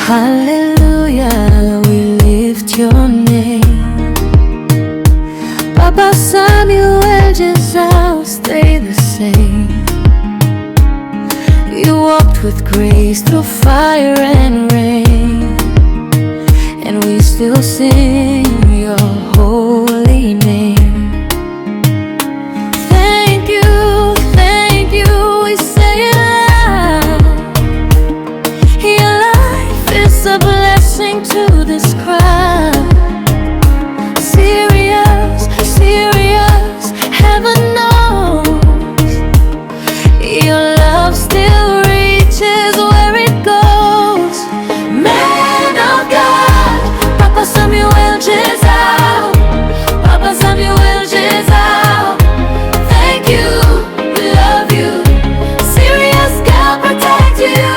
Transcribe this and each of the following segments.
Hallelujah, we lift your name. Papa Samuel, Gezaho, stay the same. You walked with grace through fire and rain, and we still sing your holy name. Thank you, we say it loud. Your life is a blessing to this crowd. Serious, heaven knows your love still reaches where it goes. Man of God, Papa Samuel, Gezaho, Papa Samuel, Gezaho. Thank you, we love you. Serious God, protect you.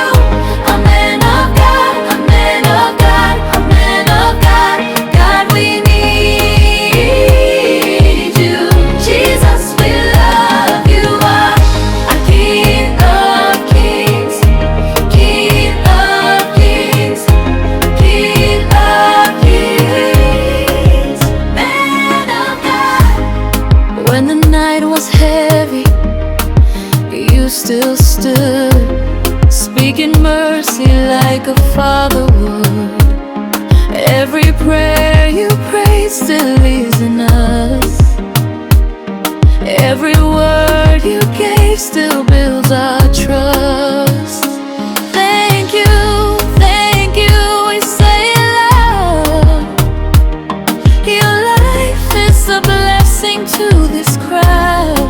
A man of God, a man of God, a man of God. God, we need you. Jesus, we love you. Are a King of kings, King of kings, King of kings. Man of God. When the night was heavy, you still stood, speaking mercy like a father would. Every prayer you prayed still lives in us. Every word you gave still builds our trust. Thank you, we say it loud. Your life is a blessing to this crowd.